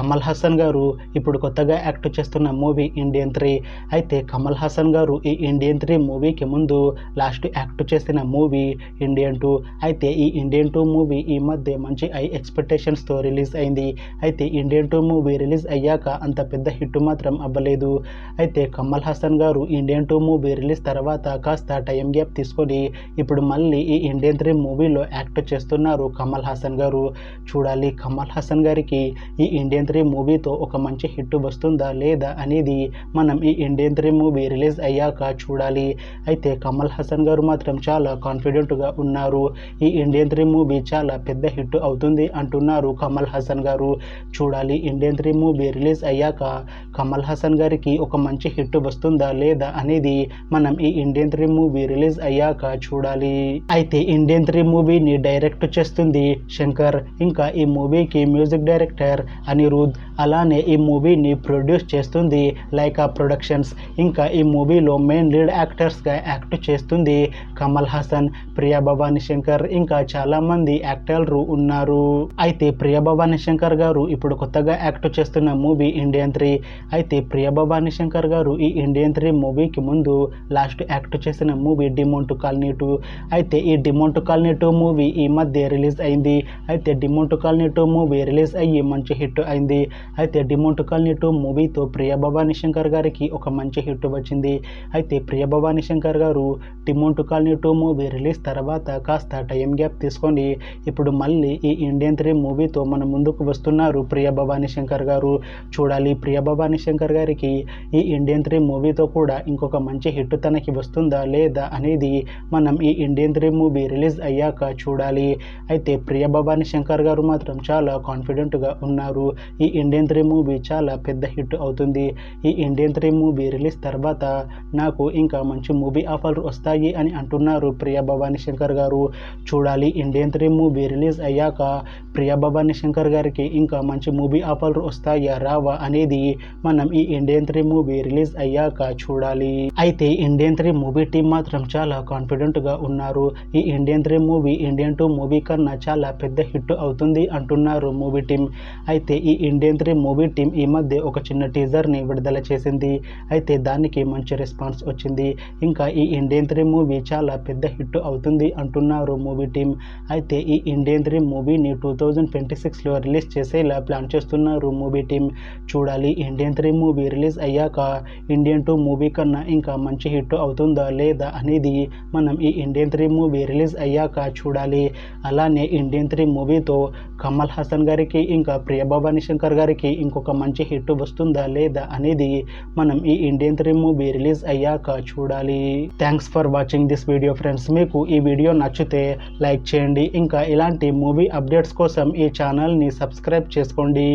కమల్ హాసన్ గారు ఇప్పుడు కొత్తగా యాక్ట్ చేస్తున్న మూవీ ఇండియన్ 3. అయితే కమల్ హాసన్ గారు ఈ ఇండియన్ 3 మూవీకి ముందు లాస్ట్ యాక్ట్ చేసిన మూవీ ఇండియన్ 2. అయితే ఈ ఇండియన్ 2 మూవీ ఈ మధ్య మంచి హై ఎక్స్పెక్టేషన్స్తో రిలీజ్ అయింది. అయితే ఇండియన్ 2 మూవీ రిలీజ్ అయ్యాక అంత పెద్ద హిట్ మాత్రం అవ్వలేదు. అయితే కమల్ హాసన్ గారు ఇండియన్ 2 మూవీ రిలీజ్ తర్వాత కాస్త టైం గ్యాప్ తీసుకొని ఇప్పుడు మళ్ళీ ఈ ఇండియన్ 3 మూవీలో యాక్ట్ చేస్తున్నారు కమల్ హాసన్ గారు. చూడాలి కమల్ హాసన్ గారికి ఈ ఇండియన్ 3 మూవీతో ఒక మంచి హిట్ వస్తుందా లేదా అనేది మనం ఈ ఇండియన్ 3 మూవీ రిలీజ్ అయ్యాక చూడాలి. అయితే కమల్ హాసన్ గారు మాత్రం చాలా కాన్ఫిడెంట్గా ఉన్నారు. ఈ ఇండియన్ 3 మూవీ చాలా పెద్ద హిట్ అవుతుంది అంటున్నారు కమల్ హాసన్ గారు. చూడాలి ఇండియన్ 3 మూవీ రిలీజ్ అయ్యాక కమల్ హాసన్ గారికి ఒక మంచి హిట్ వస్తుందా లేదా అనేది మనం ఈ ఇండియన్ 3 మూవీ రిలీజ్ అయ్యాక చూడాలి. అయితే ఇండియన్ 3 మూవీని డైరెక్ట్ చేస్తుంది శంకర్, ఇంకా ఈ మూవీకి మ్యూజిక్ డైరెక్టర్ అనిరుద్, అలానే ఈ మూవీని ప్రొడ్యూస్ చేస్తుంది లైకా ప్రొడక్షన్స్. ఇంకా ఈ మూవీలో మెయిన్ లీడ్ యాక్టర్స్గా యాక్ట్ చేస్తుంది కమల్ హాసన్, ప్రియా భవానీ శంకర్, ఇంకా చాలామంది యాక్టర్లు ఉన్నారు. అయితే ప్రియా భవానీ శంకర్ గారు ఇప్పుడు కొత్తగా యాక్ట్ చేస్తున్న మూవీ ఇండియన్ 3. అయితే ప్రియా భవానీ శంకర్ గారు ఈ ఇండియన్ 3 మూవీకి ముందు లాస్ట్ యాక్ట్ చేసిన మూవీ డిమోంటు కాలనీ 2. అయితే ఈ డిమోంటు కాలనీ 2 మూవీ ఈ మధ్య రిలీజ్ అయింది. అయితే డిమోంటు కాలనీ 2 మూవీ రిలీజ్ అయ్యి మంచి హిట్ అయింది. అయితే డిమోంటు కాలనీ 2 మూవీతో ప్రియా భవానీ శంకర్ గారికి ఒక మంచి హిట్ వచ్చింది. అయితే ప్రియా భవానీ శంకర్ గారు డిమోంటు కాలనీ 2 మూవీ రిలీజ్ తర్వాత కాస్త టైం గ్యాప్ తీసుకొని ఇప్పుడు మళ్ళీ ఈ ఇండియన్ 3 మూవీతో మన ముందుకు వస్తున్నారు ప్రియా భవానీ శంకర్ గారు. చూడాలి ప్రియా భవానీ శంకర్ గారికి ఈ ఇండియన్ 3 మూవీతో కూడా ఇంకొక మంచి హిట్ తనకి వస్తుందా లేదా అనేది మనం ఈ ఇండియన్ 3 మూవీ రిలీజ్ అయ్యాక చూడాలి. అయితే ప్రియా భవానీ శంకర్ గారు మాత్రం చాలా కాన్ఫిడెంట్గా ఉన్నారు. ఈ ఇండియన్ 3 మూవీ చాలా పెద్ద హిట్ అవుతుంది. ఈ ఇండియన్ 3 మూవీ రిలీజ్ తర్వాత నాకు ఇంకా మంచి మూవీ ఆఫర్లు వస్తాయి అని అంటున్నారు ప్రియా భవానీ శంకర్ గారు. చూడాలి ఇండియన్ 3 మూవీ రిలీజ్ అయ్యాక ప్రియా భవానీ శంకర్ గారికి ఇంకా మంచి మూవీ ఆఫర్లు వస్తాయా రావా అనేది మనం ఈ ఇండియన్ 3 మూవీ రిలీజ్ అయ్యాక చూడాలి. అయితే ఇండియన్ 3 మూవీ టీం మాత్రం చాలా కాన్ఫిడెంట్గా ఉన్నారు. ఈ ఇండియన్ 3 మూవీ ఇండియన్ 2 మూవీ కన్నా చాలా పెద్ద హిట్ అవుతుంది అంటున్నారు మూవీ టీం. అయితే ఈ ఇండియన్ 3 మూవీ టీం ఈ మధ్య ఒక చిన్న టీజర్ని విడుదల చేసింది. అయితే దానికి మంచి రెస్పాన్స్ వచ్చింది. ఇంకా ఈ ఇండియన్ 3 మూవీ చాలా పెద్ద హిట్ అవుతుంది అంటున్నారు మూవీ టీం. అయితే ఈ ఇండియన్ 3 మూవీని 2026లో రిలీజ్ చేసేలా ప్లాన్ చేస్తున్నారు మూవీ టీం. చూడాలి ఇండియన్ 3 మూవీ రిలీజ్ అయ్యాక ఇండియన్ 2 మూవీ కన్నా ఇంకా మంచి హిట్ అవుతుందా లేదా అనేది మనం ఈ ఇండియన్ 3 మూవీ రిలీజ్ అయ్యాక చూడాలి. అలానే ఇండియన్ 3 మూవీతో కమల్ హాసన్ గారికి ఇంకా ప్రియా భవానీ శంకర్ గారికి ఇంకొక మంచి హిట్ వస్తుందా లేదా అనేది మనం ఈ ఇండియన్ 3 మూవీ రిలీజ్ అయ్యాక చూడాలి. Thanks for watching this video friends. మీకు ఈ వీడియో నచ్చితే లైక్ చేయండి. ఇంకా ఇలాంటి మూవీ అప్డేట్స్ కోసం ఈ ఛానల్ని సబ్స్క్రైబ్ చేసుకోండి.